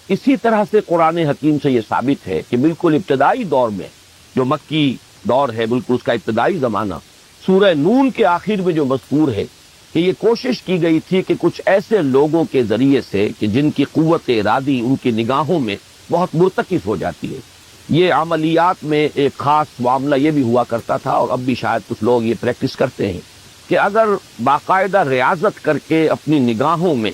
اسی طرح سے قرآن حکیم سے یہ ثابت ہے کہ بالکل ابتدائی دور میں جو مکی دور ہے، بالکل اس کا ابتدائی زمانہ، سورہ نون کے آخر میں جو مذکور ہے کہ یہ کوشش کی گئی تھی کہ کچھ ایسے لوگوں کے ذریعے سے کہ جن کی قوت ارادی ان کی نگاہوں میں بہت مرتکز ہو جاتی ہے، یہ عملیات میں ایک خاص معاملہ یہ بھی ہوا کرتا تھا، اور اب بھی شاید کچھ لوگ یہ پریکٹس کرتے ہیں کہ اگر باقاعدہ ریاضت کر کے اپنی نگاہوں میں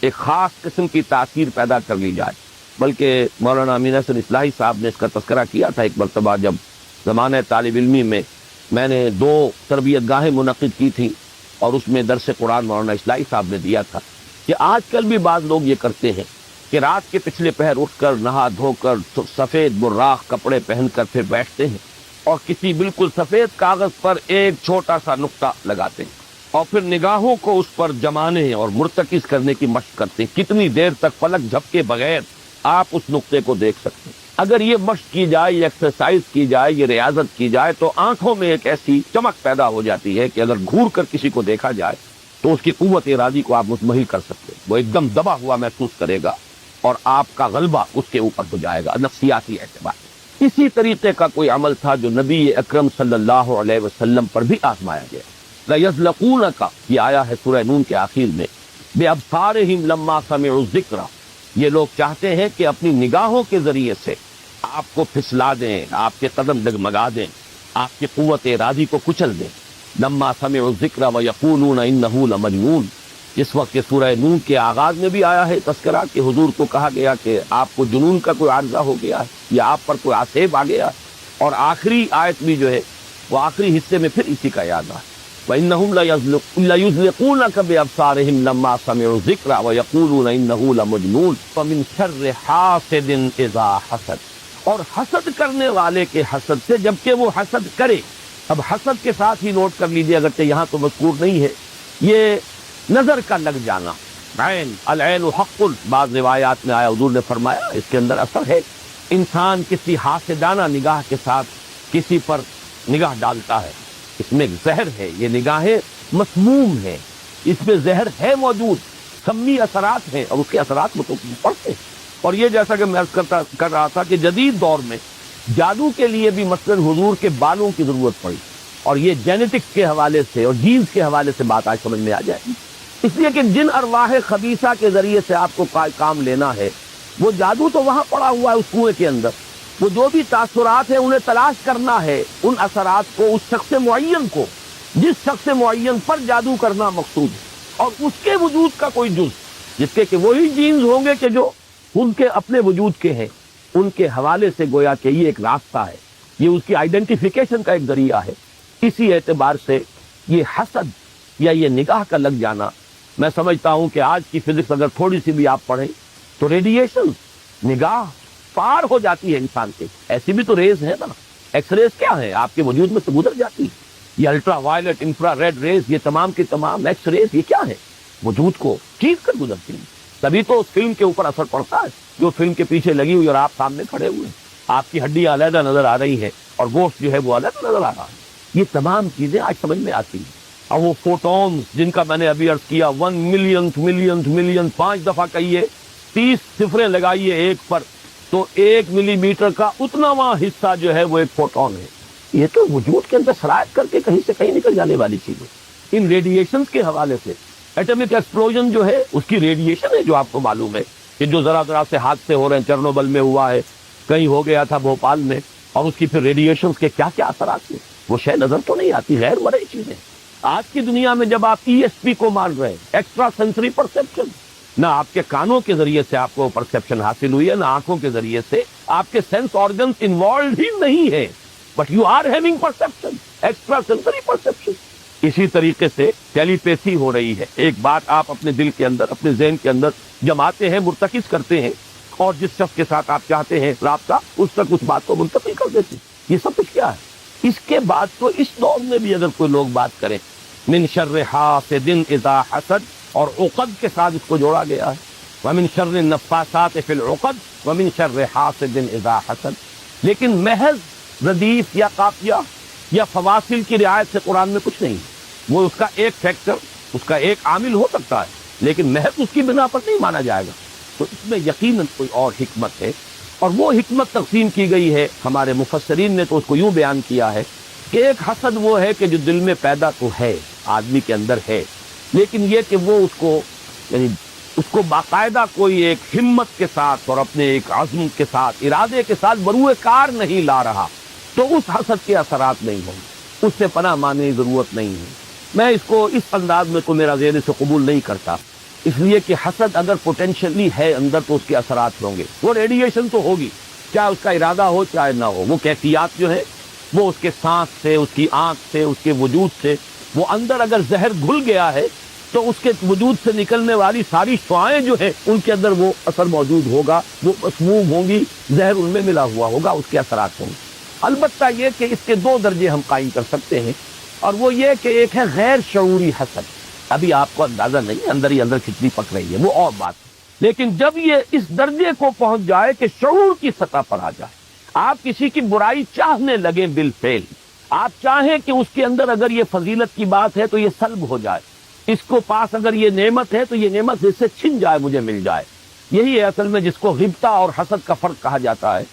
ایک خاص قسم کی تاثیر پیدا کر لی جائے، بلکہ مولانا امین حسن اصلاحی صاحب نے اس کا تذکرہ کیا تھا ایک مرتبہ جب زمانہ طالب علمی میں میں نے 2 تربیت گاہیں منعقد کی تھی، اور اس میں درس قرآن مولانا اصلاحی صاحب نے دیا تھا کہ آج کل بھی بعض لوگ یہ کرتے ہیں کہ رات کے پچھلے پہر اٹھ کر نہا دھو کر سفید براق کپڑے پہن کر پھر بیٹھتے ہیں اور کسی بالکل سفید کاغذ پر ایک چھوٹا سا نقطہ لگاتے ہیں اور پھر نگاہوں کو اس پر جمانے اور مرتکز کرنے کی مشق کرتے ہیں۔ کتنی دیر تک پلک جھپکے بغیر آپ اس نقطے کو دیکھ سکتے ہیں۔ اگر یہ مشق کی جائے، یہ ایکسرسائز کی جائے، یہ ریاضت کی جائے تو آنکھوں میں ایک ایسی چمک پیدا ہو جاتی ہے کہ اگر گھور کر کسی کو دیکھا جائے تو اس کی قوت ارادی کو آپ مطمئن کر سکتے ہیں، وہ ایک دم دبا ہوا محسوس کرے گا اور آپ کا غلبہ اس کے اوپر ہو جائے گا نفسیاتی اعتبار سے۔ اسی طریقے کا کوئی عمل تھا جو نبی اکرم صلی اللہ علیہ وسلم پر بھی آزمایا گیا۔ لَيَزْلَقُونَكَ یہ آیا ہے سورہ نون کے آخر میں، بِأَبْصَارِهِمْ لَمَّا سَمِعُوا الذِّكْرَ، یہ لوگ چاہتے ہیں کہ اپنی نگاہوں کے ذریعے سے آپ کو پھسلا دیں، آپ کے قدم ڈگمگا دیں، آپ کی قوت ارادی کو کچل دیں۔ لما سمعوا الذکر ویقولون انہ لمجنون، اس وقت کے سورہ نون کے آغاز میں بھی آیا ہے تذکرہ کہ حضور کو کہا گیا کہ آپ کو جنون کا کوئی عارضہ ہو گیا ہے یا آپ پر کوئی آسیب آ گیا ہے، اور آخری آیت بھی جو ہے وہ آخری حصے میں پھر اسی کا یاد آ ہے۔ وَإِنَّهُمْ لَيُزْلِقُونَكَ بِأَبْصَارِهِمْ لَمَّا سَمِعُوا الذِّكْرَ وَيَقُولُونَ إِنَّهُ لَمَجْنُونٌ وَمِن شَرِّ حَاسِدٍ إِذَا حَسَدَ، اور حسد کرنے والے کے حسد سے جبکہ وہ حسد کرے۔ اب حسد کے ساتھ ہی نوٹ کر لیجئے، اگرچہ یہاں تو مذکور نہیں ہے، یہ نظر کا لگ جانا، عین العین حق، بعض روایات میں آیا حضور نے فرمایا اس کے اندر اثر ہے۔ انسان کسی حاسدانہ نگاہ کے ساتھ کسی پر نگاہ ڈالتا ہے، اس میں زہر ہے، یہ نگاہیں مسموم ہیں، اس میں زہر ہے موجود، سمی اثرات ہیں اور اس کے اثرات کو پڑتے ہیں۔ اور یہ جیسا کہ میں عرض کر رہا تھا کہ جدید دور میں جادو کے لیے بھی مثلاً حضور کے بالوں کی ضرورت پڑی، اور یہ جینیٹکس کے حوالے سے اور جینز کے حوالے سے بات آج سمجھ میں آ جائے گی، اس لیے کہ جن ارواح خبیثہ کے ذریعے سے آپ کو کام لینا ہے وہ جادو تو وہاں پڑا ہوا ہے اس کنویں کے اندر، وہ جو بھی تاثرات ہیں انہیں تلاش کرنا ہے، ان اثرات کو اس شخص معین کو، جس شخص معین پر جادو کرنا مقصود ہے، اور اس کے وجود کا کوئی جز جس کے کہ وہی جینز ہوں گے کہ جو ان کے اپنے وجود کے ہیں، ان کے حوالے سے گویا کہ یہ ایک راستہ ہے، یہ اس کی آئیڈینٹیفیکیشن کا ایک ذریعہ ہے۔ اسی اعتبار سے یہ حسد یا یہ نگاہ کا لگ جانا، میں سمجھتا ہوں کہ آج کی فزکس اگر تھوڑی سی بھی آپ پڑھیں تو ریڈیشن نگاہ پار ہو جاتی ہے انسان کے، ایسی بھی تو ریز ہیں نا، ایکس ریز کیا ہے آپ کے وجود میں سے گزر جاتی ہے، یہ ultraviolet infrared rays, یہ تمام کے تمام ایکس ریز یہ کیا ہے، وجود کو چیر کر گزرتی ہیں، تبھی تو اس فلم کے اوپر اثر پڑتا ہے جو فلم کے پیچھے لگی ہوئی اور آپ سامنے کھڑے ہوئے ہیں، آپ کی ہڈیاں علیحدہ نظر آ رہی ہے اور گوشت جو ہے وہ علیحدہ نظر آ رہا ہے، یہ تمام چیزیں آج سمجھ میں آتی ہیں۔ اور وہ فوٹونز جن کا میں نے ابھی عرض کیا 1 ملین 5 دفعہ کہیے، 30 صفریں لگائیے ایک پر تو 1 ملی میٹر کا اتناواں حصہ جو ہے وہ ایک فوٹون ہے، یہ تو وجود کے اندر سرایت کر کے کہیں سے کہیں نکل جانے والی چیزیں۔ ان ریڈیشنز کے حوالے سے ایٹمک ایکسپلوژن جو ہے اس کی ریڈیشن ہے جو آپ کو معلوم ہے کہ جو ذرا ذرا سے حادثے ہو رہے ہیں، چرنوبل میں ہوا ہے، کہیں ہو گیا تھا بھوپال میں، اور اس کی پھر ریڈیشنز کے کیا کیا اثرات ہیں، وہ شے نظر تو نہیں آتی، غیر مرئی چیزیں۔ آج کی دنیا میں جب آپ ESP کو مان رہے ہیں، ایکسٹرا سینسری پرسیپشن، نہ آپ کے کانوں کے ذریعے سے آپ کو پرسیپشن حاصل ہوئی ہے، نہ آنکھوں کے ذریعے سے، آپ کے سینس آرگنز انوالوڈ ہی نہیں ہے، but you are having perception, extra sensory perception. اسی طریقے سے ٹیلی پیتھی ہو رہی ہے، ایک بات آپ اپنے دل کے اندر، اپنے ذہن کے اندر جماتے ہیں، مرتکز کرتے ہیں، اور جس شخص کے ساتھ آپ چاہتے ہیں رابطہ اس تک اس بات کو منتقل کر دیتے ہیں۔ یہ سب کچھ کیا ہے؟ اس کے بعد تو اس دور میں بھی اگر کوئی لوگ بات کریں، من شر حاسد اذا حسد، اور عقد کے ساتھ اس کو جوڑا گیا ہے، ومن شر النفاثات فی العقد ومن شر حاسد اذا حسد، لیکن محض ردیف یا قافیہ یا فواصل کی رعایت سے قرآن میں کچھ نہیں، وہ اس کا ایک فیکٹر، اس کا ایک عامل ہو سکتا ہے، لیکن محض اس کی بنا پر نہیں مانا جائے گا۔ تو اس میں یقیناً کوئی اور حکمت ہے، اور وہ حکمت تقسیم کی گئی ہے۔ ہمارے مفسرین نے تو اس کو یوں بیان کیا ہے کہ ایک حسد وہ ہے کہ جو دل میں پیدا تو ہے، آدمی کے اندر ہے، لیکن یہ کہ وہ اس کو باقاعدہ کوئی ایک ہمت کے ساتھ اور اپنے ایک عزم کے ساتھ، ارادے کے ساتھ بروئے کار نہیں لا رہا، تو اس حسد کے اثرات نہیں ہوں گے، اس سے پناہ ماننے کی ضرورت نہیں ہے۔ میں اس کو اس انداز میں تو میرا ذہن سے قبول نہیں کرتا، اس لیے کہ حسد اگر پوٹینشلی ہے اندر تو اس کے اثرات ہوں گے، وہ ریڈیشن تو ہوگی، چاہے اس کا ارادہ ہو چاہے نہ ہو، وہ کیفیات جو ہے وہ اس کے سانس سے، اس کی آنکھ سے، اس کے وجود سے، وہ اندر اگر زہر گھل گیا ہے تو اس کے وجود سے نکلنے والی ساری شعاعیں جو ہیں ان کے اندر وہ اثر موجود ہوگا، وہ مسموم ہوں گی، زہر ان میں ملا ہوا ہوگا، اس کے اثرات ہوں گے۔ البتہ یہ کہ اس کے دو درجے ہم قائم کر سکتے ہیں، اور وہ یہ کہ ایک ہے غیر شعوری حسد، ابھی آپ کو اندازہ نہیں، اندر ہی اندر کھچڑی پک رہی ہے، وہ اور بات ہے، لیکن جب یہ اس درجے کو پہنچ جائے کہ شعور کی سطح پر آ جائے، آپ کسی کی برائی چاہنے لگیں بالفعل، آپ چاہیں کہ اس کے اندر اگر یہ فضیلت کی بات ہے تو یہ سلب ہو جائے، اس کو پاس اگر یہ نعمت ہے تو یہ نعمت اس سے چھن جائے، مجھے مل جائے، یہی ہے اصل میں جس کو غبطہ اور حسد کا فرق کہا جاتا ہے۔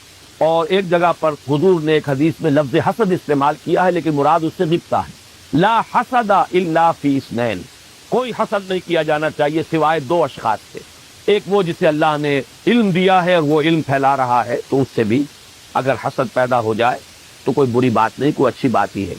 اور ایک جگہ پر حضور نے ایک حدیث میں لفظ حسد استعمال کیا ہے، لیکن مراد اس سے غبطہ ہے۔ لا حسد الا فی اثنین، کوئی حسد نہیں کیا جانا چاہیے سوائے دو اشخاص سے، ایک وہ جسے اللہ نے علم دیا ہے اور وہ علم پھیلا رہا ہے، تو اس سے بھی اگر حسد پیدا ہو جائے تو کوئی بری بات نہیں، کوئی اچھی بات ہی ہے،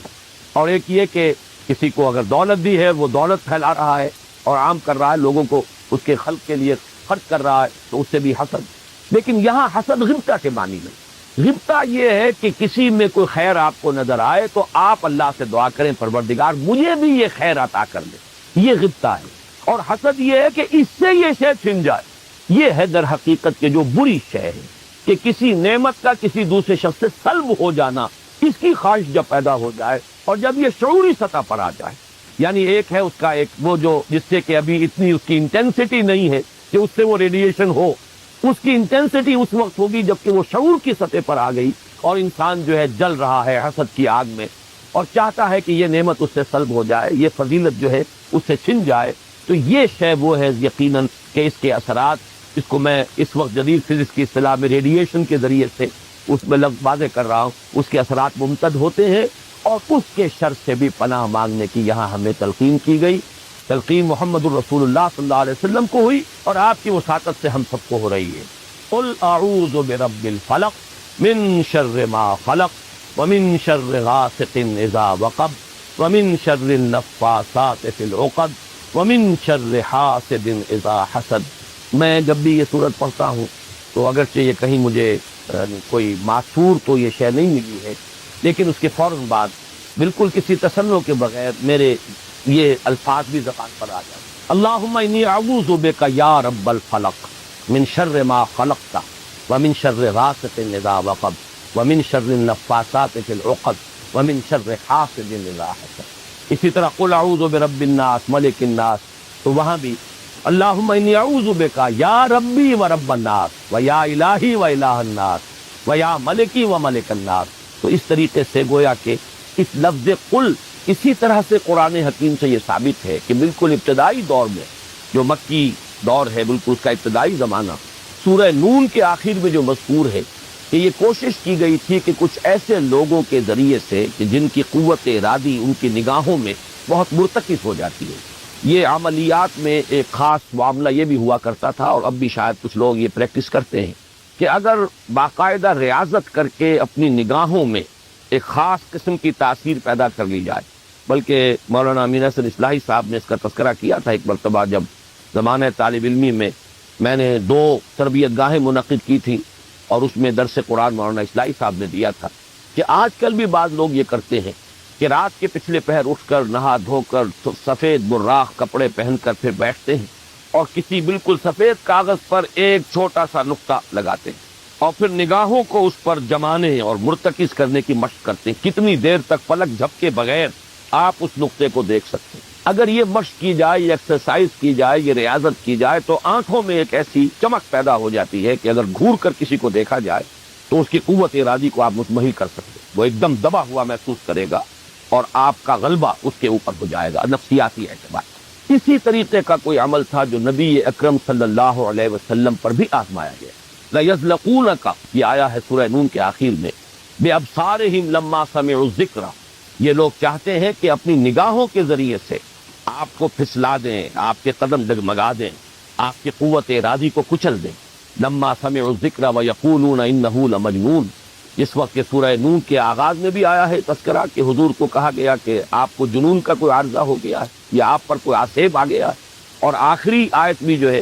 اور ایک یہ کہ کسی کو اگر دولت دی ہے، وہ دولت پھیلا رہا ہے اور عام کر رہا ہے، لوگوں کو اس کے خلق کے لیے خرچ کر رہا ہے، تو اس سے بھی حسد۔ لیکن یہاں حسد غبطہ کے معنی میں، غبطہ یہ ہے کہ کسی میں کوئی خیر آپ کو نظر آئے تو آپ اللہ سے دعا کریں پروردگار مجھے بھی یہ خیر عطا کر دے، یہ غبطہ ہے۔ اور حسد یہ ہے کہ اس سے یہ شے چھن جائے، یہ ہے در حقیقت کے جو بری شے ہے کہ کسی نعمت کا کسی دوسرے شخص سے سلب ہو جانا، اس کی خواہش جب پیدا ہو جائے اور جب یہ شعوری سطح پر آ جائے، یعنی ایک ہے اس کا ایک وہ جو جس سے کہ ابھی اتنی اس کی انٹینسٹی نہیں ہے کہ اس سے وہ ریڈیشن ہو، اس کی انٹینسٹی اس وقت ہوگی جبکہ وہ شعور کی سطح پر آ گئی اور انسان جو ہے جل رہا ہے حسد کی آگ میں اور چاہتا ہے کہ یہ نعمت اس سے سلب ہو جائے، یہ فضیلت جو ہے اس سے چھن جائے، تو یہ شے وہ ہے یقیناً کہ اس کے اثرات، اس کو میں اس وقت جدید فزکس کی اصطلاح میں ریڈیشن کے ذریعے سے اس میں لفظ واضح کر رہا ہوں، اس کے اثرات ممتد ہوتے ہیں، اور اس کے شر سے بھی پناہ مانگنے کی یہاں ہمیں تلقین کی گئی۔ تلقین محمد الرسول اللہ صلی اللہ علیہ وسلم کو ہوئی اور آپ کی وساطت سے ہم سب کو ہو رہی ہے۔ قل اعوذ برب الفلق من شر ما خلق ومن شر غاسق اذا وقب ومن شر النفاثات فی العقد ومن شر حاسد اذا حسد۔ میں جب بھی یہ سورت پڑھتا ہوں تو اگرچہ یہ کہیں مجھے کوئی معصور تو یہ شے نہیں ملی ہے، لیکن اس کے فوراً بعد بالکل کسی تسنع کے بغیر میرے یہ الفاظ بھی زبان پر آ جاتے ہیں۔ اللہم انی اعوذ بک یا رب الفلق من شر ما خلقت ومن شر غاسق اذا وقب ومن شر النفاثات فی العقد ومن شر حاسد اذا حسد۔ اسی طرح قل اعوذ برب الناس ملک الناس، تو وہاں بھی اللہم انی اعوذ بک یا ربی و رب الناس و یا الہی و الہ الناس و یا ملکی و ملک الناس۔ تو اس طریقے سے گویا کہ اس لفظ قل، اسی طرح سے قرآن حکیم سے یہ ثابت ہے کہ بالکل ابتدائی دور میں جو مکی دور ہے، بالکل اس کا ابتدائی زمانہ، سورہ نون کے آخر میں جو مذکور ہے کہ یہ کوشش کی گئی تھی کہ کچھ ایسے لوگوں کے ذریعے سے کہ جن کی قوت ارادی ان کی نگاہوں میں بہت مرتکز ہو جاتی ہے، یہ عملیات میں ایک خاص معاملہ یہ بھی ہوا کرتا تھا، اور اب بھی شاید کچھ لوگ یہ پریکٹس کرتے ہیں کہ اگر باقاعدہ ریاضت کر کے اپنی نگاہوں میں ایک خاص قسم کی تاثیر پیدا کر لی جائے، بلکہ مولانا امین حسن اصلاحی صاحب نے اس کا تذکرہ کیا تھا ایک مرتبہ جب زمانہ طالب علمی میں میں نے 2 تربیت گاہیں منعقد کی تھیں، اور اس میں درس قرآن مولانا اصلاحی صاحب نے دیا تھا کہ آج کل بھی بعض لوگ یہ کرتے ہیں کہ رات کے پچھلے پہر اٹھ کر نہا دھو کر سفید براق کپڑے پہن کر پھر بیٹھتے ہیں اور کسی بالکل سفید کاغذ پر ایک چھوٹا سا نقطہ لگاتے ہیں اور پھر نگاہوں کو اس پر جمانے اور مرتکز کرنے کی مشق کرتے ہیں، کتنی دیر تک پلک جھپکے بغیر آپ اس نقطے کو دیکھ سکتے ہیں۔ اگر یہ مشق کی جائے، یہ ایکسرسائز کی جائے، یہ ریاضت کی جائے تو آنکھوں میں ایک ایسی چمک پیدا ہو جاتی ہے کہ اگر گھور کر کسی کو دیکھا جائے تو اس کی قوت ارادی کو آپ مطمئن کر سکتے ہیں، وہ ایک دم دبا ہوا محسوس کرے گا اور آپ کا غلبہ اس کے اوپر ہو جائے گا نفسیاتی اعتبار۔ اسی طریقے کا کوئی عمل تھا جو نبی اکرم صلی اللہ علیہ وسلم پر بھی آزمایا گیا۔ لَيَزْلَقُونَكَ یہ آیا ہے سورہ نون کے آخر میں، بِأَبْصَارِهِمْ لَمَّا سَمِعُوا الذِّكْرَ، یہ لوگ چاہتے ہیں کہ اپنی نگاہوں کے ذریعے سے آپ کو پھسلا دیں، آپ کے قدم ڈگمگا دیں، آپ کی قوت ارادی کو کچل دیں۔ لَمَّا سَمِعُوا الذِّكْرَ وَيَقُولُونَ إِنَّهُ لَمَجْنُونٌ، جس وقت کہ سورہ نون کے آغاز میں بھی آیا ہے تذکرہ کہ حضور کو کہا گیا کہ آپ کو جنون کا کوئی عارضہ ہو گیا ہے یا آپ پر کوئی آسیب آ گیا ہے، اور آخری آیت بھی جو ہے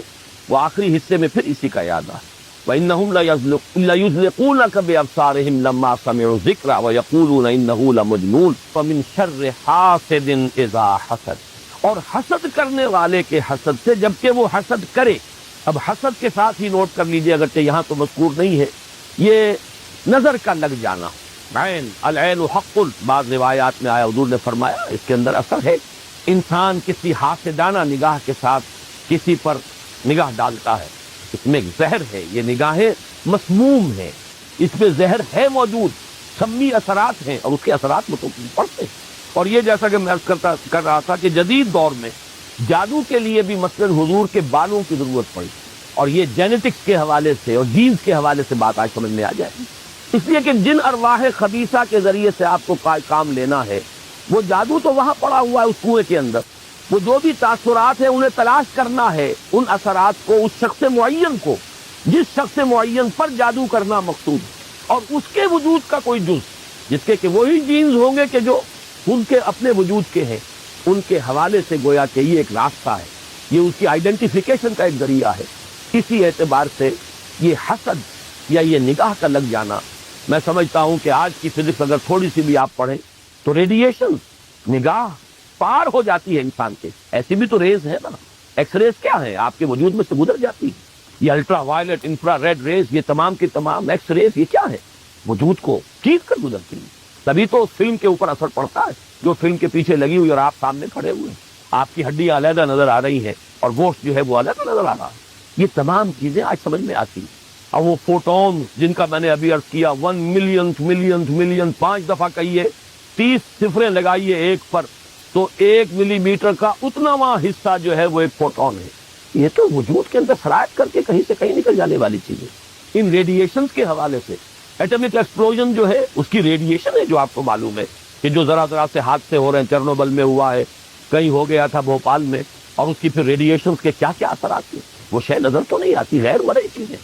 وہ آخری حصے میں پھر اسی کا یاد ہے، وَإِنَّهُمْ لَيُزْلِقُونَكَ بِأَبْصَارِهِمْ لَمَّا سَمِعُوا الذِّكْرَ وَيَقُولُونَ إِنَّهُ لَمَجْنُونٌ وَمِن شَرِّ حَاسِدٍ إِذَا حَسَدَ، اور حسد کرنے والے کے حسد سے جبکہ وہ حسد کرے۔ اب حسد کے ساتھ ہی نوٹ کر لیجئے، اگرچہ یہاں تو مذکور نہیں ہے، یہ نظر کا لگ جانا، عین العین حق، بعض روایات میں آیا حضور نے فرمایا اس کے اندر اثر ہے۔ انسان کسی حاسدانہ نگاہ کے ساتھ کسی پر نگاہ ڈالتا ہے، اس میں زہر ہے، یہ نگاہیں مسموم ہیں، اس میں زہر ہے موجود، سمی اثرات ہیں اور اس کے اثرات میں تو پڑتے ہیں۔ اور یہ جیسا کہ میں عرض کر رہا تھا کہ جدید دور میں جادو کے لیے بھی مثلاً حضور کے بالوں کی ضرورت پڑی، اور یہ جینیٹکس کے حوالے سے اور جینز کے حوالے سے بات آج سمجھ میں آ جائے گی، اس لیے کہ جن ارواح خبیثہ کے ذریعے سے آپ کو کام لینا ہے، وہ جادو تو وہاں پڑا ہوا ہے اس کنویں کے اندر، وہ جو بھی تاثرات ہیں انہیں تلاش کرنا ہے، ان اثرات کو اس شخص معین کو، جس شخص معین پر جادو کرنا مقصود ہے، اور اس کے وجود کا کوئی جز جس کے کہ وہی جینز ہوں گے کہ جو ان کے اپنے وجود کے ہیں، ان کے حوالے سے گویا کہ یہ ایک راستہ ہے، یہ اس کی آئیڈینٹیفیکیشن کا ایک ذریعہ ہے۔ اسی اعتبار سے یہ حسد یا یہ نگاہ کا لگ جانا، میں سمجھتا ہوں کہ آج کی فزکس اگر تھوڑی سی بھی آپ پڑھیں تو ریڈیشن نگاہ پار ہو جاتی ہے انسان کے، ایسی بھی تو ریز ہے نا، ایکس ریز کیا ہے آپ کے وجود میں سے گزر جاتی ہے، یہ ultraviolet, infrared rays, یہ تمام کی تمام ایکس ریز، یہ کیا ہے، وجود کو چیر کر گزرتی ہے، تبھی تو اس فلم کے اوپر اثر پڑتا ہے جو فلم کے پیچھے لگی ہوئی اور آپ سامنے کھڑے ہوئے ہیں، آپ کی ہڈیاں علیحدہ نظر آ رہی ہیں اور گوشت جو ہے وہ علیحدہ نظر آ رہا ہے، یہ تمام چیزیں آج سمجھ میں آتی ہیں۔ اور وہ فوٹون جن کا میں نے ابھی عرض کیا 1 ملین 5 دفعہ کہیے، 30 صفریں لگائیے ایک پر، تو 1 ملی میٹر کا اتناواں حصہ جو ہے وہ ایک فوٹون ہے، یہ تو وجود کے اندر سرایت کر کے کہیں سے کہیں نکل جانے والی چیزیں۔ ان ریڈیشنز کے حوالے سے ایٹمک ایکسپلوژن جو ہے اس کی ریڈیشن ہے، جو آپ کو معلوم ہے کہ جو ذرا ذرا سے حادثے ہو رہے ہیں، چرنوبل میں ہوا ہے، کہیں ہو گیا تھا بھوپال میں، اور اس کی پھر ریڈیشنز کے کیا کیا اثرات ہیں، وہ شے نظر تو نہیں آتی، غیر مرئی چیزیں۔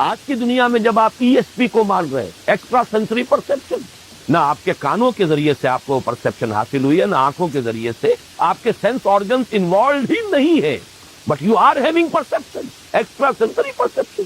آج کی دنیا میں جب آپ ESP کو مان رہے ہیں، ایکسٹرا سینسری پرسیپشن، نہ آپ کے کانوں کے ذریعے سے آپ کو پرسیپشن حاصل ہوئی ہے، نہ آنکھوں کے ذریعے سے، آپ کے سینس آرگنز انوالوڈ ہی نہیں ہے، but you are having perception, extra sensory perception.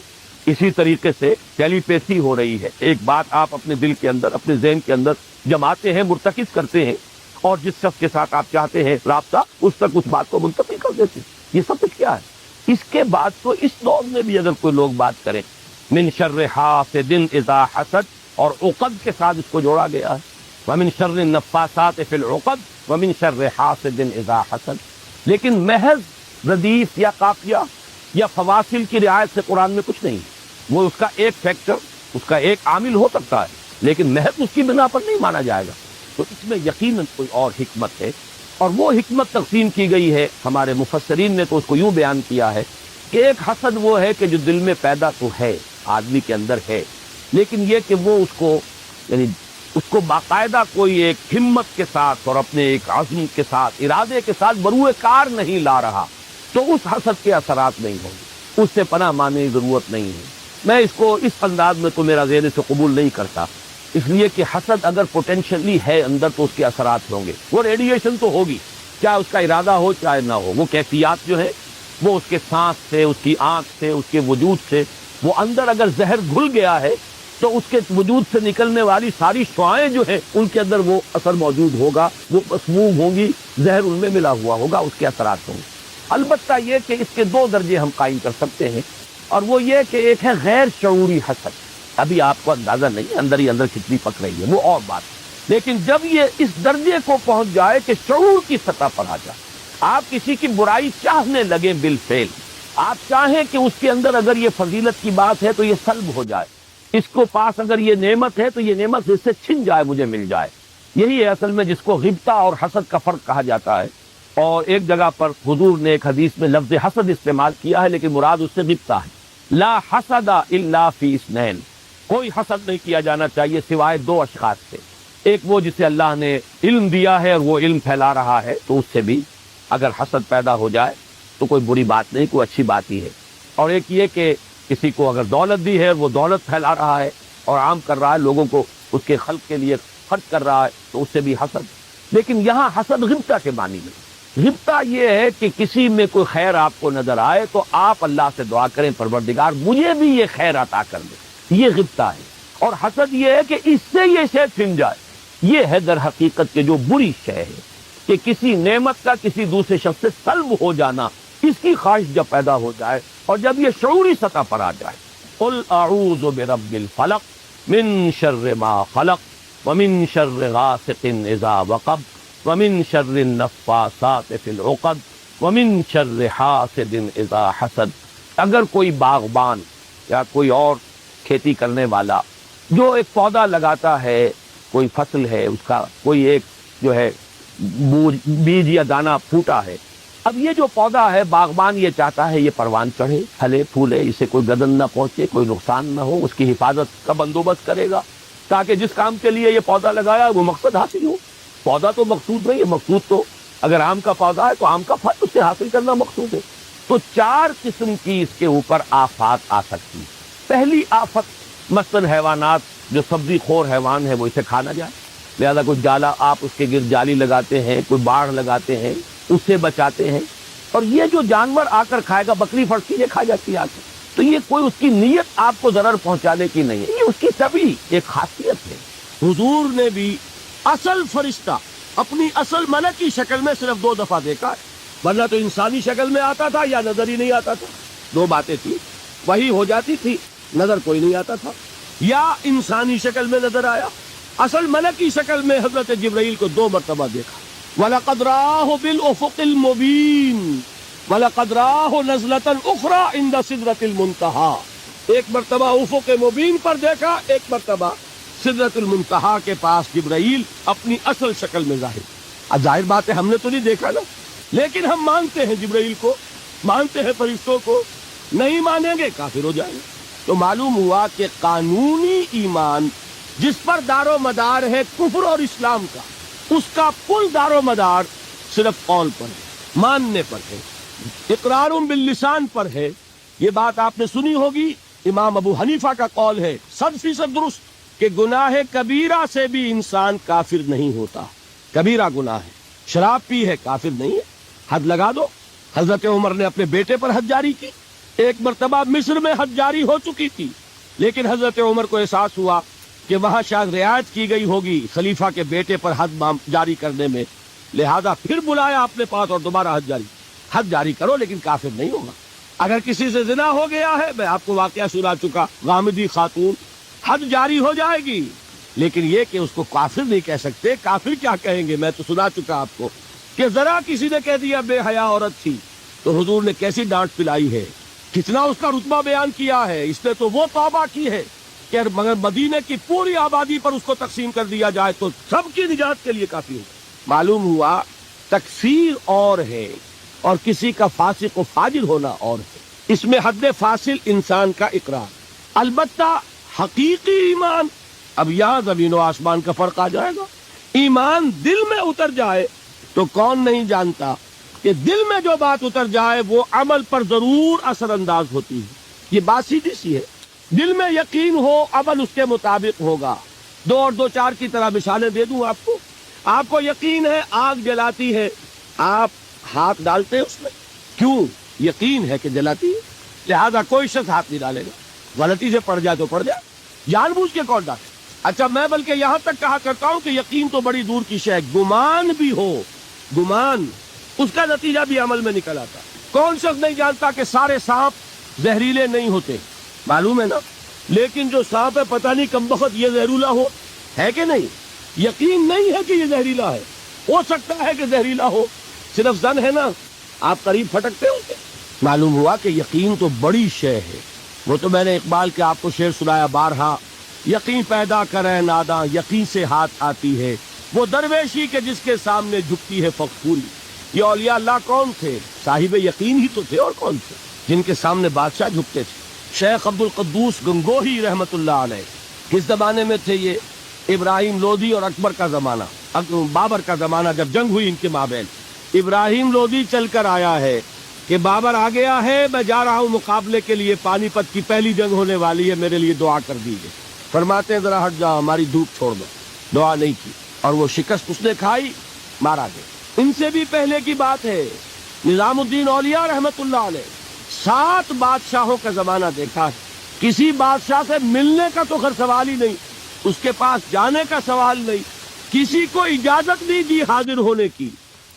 اسی طریقے سے ٹیلی پیسی ہو رہی ہے، ایک بات آپ اپنے دل کے اندر، اپنے ذہن کے اندر جماتے ہیں، مرتکز کرتے ہیں، اور جس شخص کے ساتھ آپ چاہتے ہیں رابطہ، اس تک اس بات کو منتقل کر دیتے ہیں۔ یہ سب کچھ کیا ہے؟ اس کے بعد تو اس دور میں بھی اگر کوئی لوگ بات کریں، من شر حاسد اذا حسد، اور عقد کے ساتھ اس کو جوڑا گیا ہے، ومن شر النفاثات فی العقد ومن شر حاسد اذا حسد، لیکن محض ردیف یا قافیہ یا فواصل کی رعایت سے قرآن میں کچھ نہیں، وہ اس کا ایک فیکٹر، اس کا ایک عامل ہو سکتا ہے، لیکن محض اس کی بنا پر نہیں مانا جائے گا۔ تو اس میں یقیناً کوئی اور حکمت ہے، اور وہ حکمت تقسیم کی گئی ہے، ہمارے مفسرین نے تو اس کو یوں بیان کیا ہے کہ ایک حسد وہ ہے کہ جو دل میں پیدا تو ہے، آدمی کے اندر ہے، لیکن یہ کہ وہ اس کو یعنی اس کو باقاعدہ کوئی ایک ہمت کے ساتھ اور اپنے ایک عزم کے ساتھ، ارادے کے ساتھ بروئے کار نہیں لا رہا، تو اس حسد کے اثرات نہیں ہوں گے، اس سے پناہ ماننے کی ضرورت نہیں ہے۔ میں اس کو اس انداز میں تو میرا ذہن سے قبول نہیں کرتا، اس لیے کہ حسد اگر پوٹینشلی ہے اندر تو اس کے اثرات ہوں گے، وہ ریڈیشن تو ہوگی، چاہے اس کا ارادہ ہو چاہے نہ ہو، وہ کیفیات جو ہے وہ اس کے سانس سے، اس کی آنکھ سے، اس کے وجود سے، وہ اندر اگر زہر گھل گیا ہے تو اس کے وجود سے نکلنے والی ساری شعاعیں جو ہیں ان کے اندر وہ اثر موجود ہوگا، وہ مسموم ہوں گی، زہر ان میں ملا ہوا ہوگا، اس کے اثرات ہوں گے۔ البتہ یہ کہ اس کے 2 درجے ہم قائم کر سکتے ہیں، اور وہ یہ کہ ایک ہے غیر شعوری حسد، ابھی آپ کو اندازہ نہیں اندر ہی اندر کتنی پک رہی ہے، وہ اور بات، لیکن جب یہ اس درجے کو پہنچ جائے کہ شعور کی سطح پر آ جائے، آپ کسی کی برائی چاہنے لگے بالفعل، آپ چاہیں کہ اس کے اندر اگر یہ فضیلت کی بات ہے تو یہ سلب ہو جائے، اس کو پاس اگر یہ نعمت ہے تو یہ نعمت اس سے چھن جائے، مجھے مل جائے، یہی ہے اصل میں جس کو غبطہ اور حسد کا فرق کہا جاتا ہے۔ اور ایک جگہ پر حضور نے ایک حدیث میں لفظ حسد استعمال کیا ہے، لیکن مراد اس سے غبطہ ہے۔ لا حسد الا فی اثنین، کوئی حسد نہیں کیا جانا چاہیے سوائے دو اشخاص سے۔ ایک وہ جسے اللہ نے علم دیا ہے اور وہ علم پھیلا رہا ہے، تو اس سے بھی اگر حسد پیدا ہو جائے تو کوئی بری بات نہیں، کوئی اچھی بات ہی ہے۔ اور ایک یہ کہ کسی کو اگر دولت دی ہے اور وہ دولت پھیلا رہا ہے اور عام کر رہا ہے، لوگوں کو اس کے خلق کے لیے خرچ کر رہا ہے، تو اس سے بھی حسد۔ لیکن یہاں حسد غبطہ کے معنی میں، غبطہ یہ ہے کہ کسی میں کوئی خیر آپ کو نظر آئے تو آپ اللہ سے دعا کریں پروردگار مجھے بھی یہ خیر عطا کر دے، یہ غبطہ ہے۔ اور حسد یہ ہے کہ اس سے یہ شے چھن جائے، یہ ہے در حقیقت کے جو بری شے ہے کہ کسی نعمت کا کسی دوسرے شخص سے سلب ہو جانا، اس کی خواہش جب پیدا ہو جائے اور جب یہ شعوری سطح پر آ جائے۔ قل اعوذ برب الفلق من شر ما خلق ومن شر غاسق اذا وقب ومن شر النفاثات فی العقد ومن شر حاسد اذا حسد۔ اگر کوئی باغبان یا کوئی اور کھیتی کرنے والا جو ایک پودا لگاتا ہے، کوئی فصل ہے اس کا، کوئی ایک جو ہے بیج یا دانہ پھوٹا ہے، اب یہ جو پودا ہے باغبان یہ چاہتا ہے یہ پروان چڑھے، پھلے پھولے، اسے کوئی گدن نہ پہنچے، کوئی نقصان نہ ہو، اس کی حفاظت کا بندوبست کرے گا تاکہ جس کام کے لیے یہ پودا لگایا وہ مقصد حاصل ہو۔ پودا تو مقصود نہیں ہے، مقصود تو اگر آم کا پودا ہے تو آم کا پھل اس سے حاصل کرنا مقصود ہے۔ تو چار قسم کی اس کے اوپر آفات آ سکتی۔ پہلی آفت مثلاً حیوانات، جو سبزی خور حیوان ہے وہ اسے کھا نہ جائے، لہذا کوئی جالا آپ اس کے گرد جالی لگاتے ہیں، کوئی باڑ لگاتے ہیں، اس سے بچاتے ہیں۔ اور یہ جو جانور آ کر کھائے گا، بکری فرض کیجیے کھا جاتی ہے آ کے، تو یہ کوئی اس کی نیت آپ کو ضرر پہنچانے کی نہیں ہے، یہ اس کی طبعی ایک خاصیت ہے۔ حضور نے بھی اصل فرشتہ اپنی اصل ملک کی شکل میں صرف 2 دفعہ دیکھا ہے، ورنہ تو انسانی شکل میں آتا تھا یا نظر ہی نہیں آتا تھا۔ 2 باتیں تھی، وہی ہو جاتی تھی، نظر کوئی نہیں آتا تھا، یا انسانی شکل میں نظر آیا۔ اصل ملک کی شکل میں حضرت جبرائیل کو 2 مرتبہ دیکھا۔ وَلَقَدْ رَآهُ بِالْأُفُقِ الْمُبِينِ وَلَقَدْ رَآهُ نَزْلَةً أُخْرَى عِنْدَ سِدْرَةِ الْمُنْتَهَى، ایک مرتبہ افق مبین پر دیکھا، ایک مرتبہ سدرۃ المنتہا کے پاس جبرائیل اپنی اصل شکل میں ظاہر۔ اب ظاہر بات ہے ہم نے تو نہیں دیکھا نا، لیکن ہم مانتے ہیں جبرائیل کو، مانتے ہیں فرشتوں کو، نہیں مانیں گے کافر ہو جائیں گے۔ تو معلوم ہوا کہ قانونی ایمان جس پر دار و مدار ہے کفر اور اسلام کا، اس کا کل دار و مدار صرف قول پر ہے، ماننے پر ہے، اقرار باللسان پر ہے۔ یہ بات آپ نے سنی ہوگی، امام ابو حنیفہ کا قول ہے 100% درست کہ گناہ کبیرہ سے بھی انسان کافر نہیں ہوتا۔ کبیرہ گناہ ہے، شراب پی ہے، کافر نہیں ہے، حد لگا دو۔ حضرت عمر نے اپنے بیٹے پر حد جاری کی، ایک مرتبہ مصر میں حد جاری ہو چکی تھی، لیکن حضرت عمر کو احساس ہوا کہ وہاں شاید رعایت کی گئی ہوگی خلیفہ کے بیٹے پر حد جاری کرنے میں، لہذا پھر بلایا اپنے پاس اور دوبارہ حد جاری کرو، لیکن کافر نہیں ہوگا۔ اگر کسی سے زنا ہو گیا ہے، میں آپ کو واقعہ سنا چکا، غامدی خاتون، حد جاری ہو جائے گی، لیکن یہ کہ اس کو کافر نہیں کہہ سکتے۔ کافر کیا کہیں گے، میں تو سنا چکا آپ کو کہ ذرا کسی نے کہہ دیا بے حیا عورت تھی تو حضور نے کیسی ڈانٹ پلائی ہے، کتنا اس کا رتبہ بیان کیا ہے۔ اس نے تو وہ توبہ کی ہے کہ مگر مدینے کی پوری آبادی پر اس کو تقسیم کر دیا جائے تو سب کی نجات کے لیے کافی ہوگا۔ معلوم ہوا تکفیر اور ہے اور کسی کا فاسق و فاجر ہونا اور ہے، اس میں حد فاصل انسان کا اقرار۔ البتہ حقیقی ایمان، اب یہاں زمین و آسمان کا فرق آ جائے گا۔ ایمان دل میں اتر جائے تو کون نہیں جانتا کہ دل میں جو بات اتر جائے وہ عمل پر ضرور اثر انداز ہوتی ہے۔ یہ بات سیدھی سی ہے، دل میں یقین ہو عمل اس کے مطابق ہوگا۔ 2 اور 2 4 کی طرح مثالیں دے دوں آپ کو۔ آپ کو یقین ہے آگ جلاتی ہے، آپ ہاتھ ڈالتے ہیں اس میں، کیوں؟ یقین ہے کہ جلاتی ہے، لہذا کوئی شخص ہاتھ نہیں ڈالے گا، غلطی سے پڑ جائے تو پڑ جائے، جان بوجھ کے کون ڈالے۔ اچھا، میں بلکہ یہاں تک کہا کرتا ہوں کہ یقین تو بڑی دور کی شے، گمان بھی ہو، گمان، اس کا نتیجہ بھی عمل میں نکل آتا۔ کون شخص نہیں جانتا کہ سارے سانپ زہریلے نہیں ہوتے، معلوم ہے نا، لیکن جو سانپ ہے پتہ نہیں کم بخت یہ زہریلا ہو، ہے کہ نہیں؟ یقین نہیں ہے کہ یہ زہریلا ہے، ہو سکتا ہے کہ زہریلا ہو، صرف ظن ہے نا، آپ قریب پھٹکتے ہوں گے۔ معلوم ہوا کہ یقین تو بڑی شے ہے۔ وہ تو میں نے اقبال کے آپ کو شعر سنایا بارہا، یقین پیدا کرے ناداں یقین سے ہاتھ آتی ہے، وہ درویشی کے جس کے سامنے جھکتی ہے فغفوری۔ یہ اولیاء اللہ کون تھے؟ صاحب یقین ہی تو تھے، اور کون تھے؟ جن کے سامنے بادشاہ جھکتے تھے۔ شیخ عبد القدوس گنگوہی رحمت اللہ علیہ، کس زمانے میں تھے یہ؟ ابراہیم لودھی اور اکبر کا زمانہ، بابر کا زمانہ، جب جنگ ہوئی ان کے مابین، ابراہیم لودھی چل کر آیا ہے کہ بابر آ گیا ہے، میں جا رہا ہوں مقابلے کے لیے، پانی پت کی پہلی جنگ ہونے والی ہے، میرے لیے دعا کر دیجیے۔ فرماتے ہیں ذرا ہٹ جاؤ، ہماری دھوپ چھوڑ دو۔ دعا نہیں کی اور وہ شکست اس نے کھائی، مارا گیا۔ ان سے بھی پہلے کی بات ہے، نظام الدین اولیاء رحمت اللہ علیہ 7 بادشاہوں کا زمانہ دیکھا ہے۔ کسی بادشاہ سے ملنے کا تو خیر سوال ہی نہیں، اس کے پاس جانے کا سوال نہیں، کسی کو اجازت نہیں دی حاضر ہونے کی۔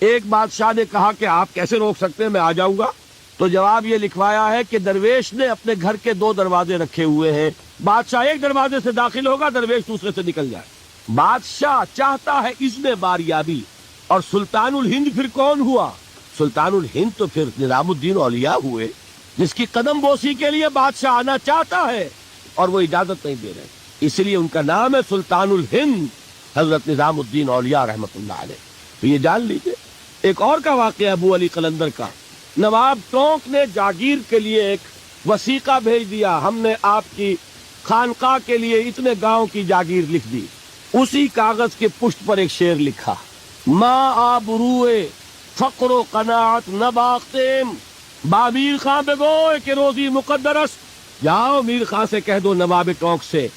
ایک بادشاہ نے کہا کہ آپ کیسے روک سکتے ہیں، میں آ جاؤں گا، تو جواب یہ لکھوایا ہے کہ درویش نے اپنے گھر کے 2 دروازے رکھے ہوئے ہیں، بادشاہ ایک دروازے سے داخل ہوگا، درویش دوسرے سے نکل جائے۔ بادشاہ چاہتا ہے اذن باریابی، اور سلطان الہند پھر کون ہوا؟ سلطان الہند تو پھر نظام الدین اولیاء ہوئے، جس کی قدم بوسی کے لیے بادشاہ آنا چاہتا ہے اور وہ اجازت نہیں دے رہے، اس لیے ان کا نام ہے سلطان الہند حضرت نظام الدین اولیاء رحمت اللہ علیہ۔ تو یہ جان لیجئے۔ ایک اور کا واقعہ ابو علی قلندر کا، نواب ٹونک نے جاگیر کے لیے ایک وثیقہ بھیج دیا، ہم نے آپ کی خانقاہ کے لیے اتنے گاؤں کی جاگیر لکھ دی۔ اسی کاغذ کے پشت پر ایک شعر لکھا، ما آبروئے فقر و قناعت نباختیم، با میر خان بگوئے کہ روزی مقدر است۔ جاؤ میر خان سے کہہ دو، نواب ٹونک سے،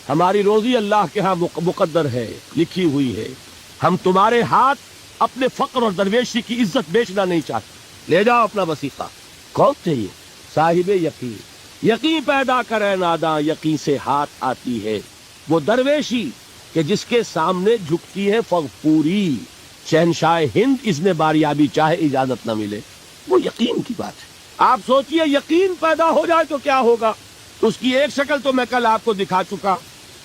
ہماری روزی اللہ کے ہاں مقدر ہے، لکھی ہوئی ہے، ہم تمہارے ہاتھ اپنے فقر اور درویشی کی عزت بیچنا نہیں چاہتے، لے جاؤ اپنا وثیقہ۔ کون تھے یہ؟ صاحب یقین۔ یقین پیدا کرے ناداں، یقین سے ہاتھ آتی ہے وہ درویشی کہ جس کے سامنے جھکتی ہے فغفوری۔ شہنشاہ ہند اذن باریابی چاہے اجازت نہ ملے، وہ یقین کی بات ہے۔ آپ سوچئے یقین پیدا ہو جائے تو کیا ہوگا؟ اس کی ایک شکل تو میں کل آپ کو دکھا چکا،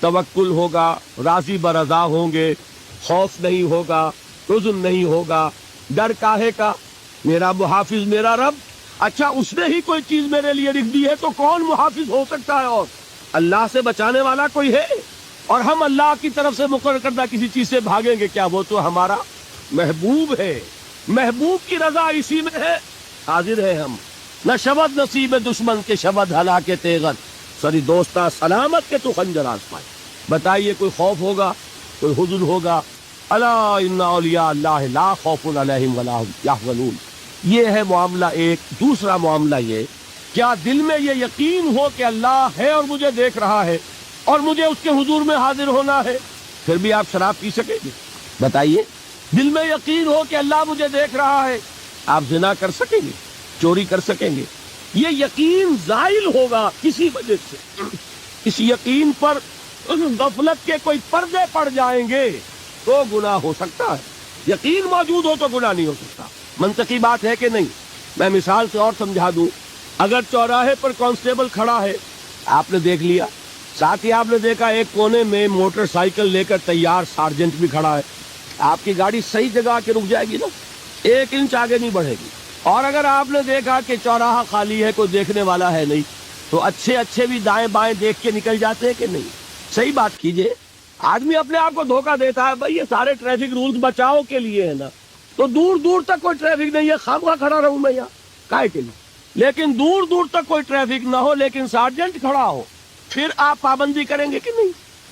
توکل ہوگا، راضی برضا ہوں گے، خوف نہیں ہوگا، حزن نہیں ہوگا، ڈر کاہے کا، میرا محافظ میرا رب۔ اچھا اس نے ہی کوئی چیز میرے لیے لکھ دی ہے تو کون محافظ ہو سکتا ہے؟ اور اللہ سے بچانے والا کوئی ہے؟ اور ہم اللہ کی طرف سے مقرر کردہ کسی چیز سے بھاگیں گے کیا؟ وہ تو ہمارا محبوب ہے، محبوب کی رضا اسی میں ہے، حاضر ہے ہم۔ نہ شبد نصیب دشمن کے شبد ہلاک تیغت، سری دوستہ سلامت کے تو خنجر آزمائے۔ بتائیے کوئی خوف ہوگا، کوئی حزن ہوگا؟ الا ان اولیاء اللہ لا خوف علیہم ولا هم یحزنون۔ یہ ہے معاملہ ایک۔ دوسرا معاملہ یہ، کیا دل میں یہ یقین ہو کہ اللہ ہے اور مجھے دیکھ رہا ہے اور مجھے اس کے حضور میں حاضر ہونا ہے، پھر بھی آپ شراب پی سکیں گے؟ بتائیے، دل میں یقین ہو کہ اللہ مجھے دیکھ رہا ہے، آپ زنا کر سکیں گے، چوری کر سکیں گے؟ یہ یقین زائل ہوگا کسی وجہ سے، اس یقین پر غفلت کے کوئی پردے پڑ جائیں گے تو گناہ ہو سکتا ہے۔ یقین موجود ہو تو گناہ نہیں ہو سکتا۔ منطقی بات ہے کہ نہیں؟ میں مثال سے اور سمجھا دوں، اگر چوراہے پر کانسٹیبل کھڑا ہے، آپ نے دیکھ لیا، ساتھ ہی آپ نے دیکھا ایک کونے میں موٹر سائیکل لے کر تیار سارجنٹ بھی کھڑا ہے، آپ کی گاڑی صحیح جگہ آ کے رک جائے گی نا، 1 انچ آگے نہیں بڑھے گی۔ اور اگر آپ نے دیکھا کہ چوراہا خالی ہے، کوئی دیکھنے والا ہے نہیں، تو اچھے بھی دائیں بائیں دیکھ کے نکل جاتے ہیں کہ نہیں؟ صحیح بات کیجئے۔ آدمی اپنے آپ کو دھوکہ دیتا ہے، بھائی یہ سارے ٹریفک رولز بچاؤ کے لیے ہے نا، تو دور دور تک کوئی ٹریفک نہیں ہے، خامخواہ کھڑا رہوں میں یہاں کائے کے لیے؟ لیکن دور دور تک کوئی ٹریفک نہ ہو لیکن سارجنٹ کھڑا ہو، پھر آپ پابندی کریں گے کہ نہیں؟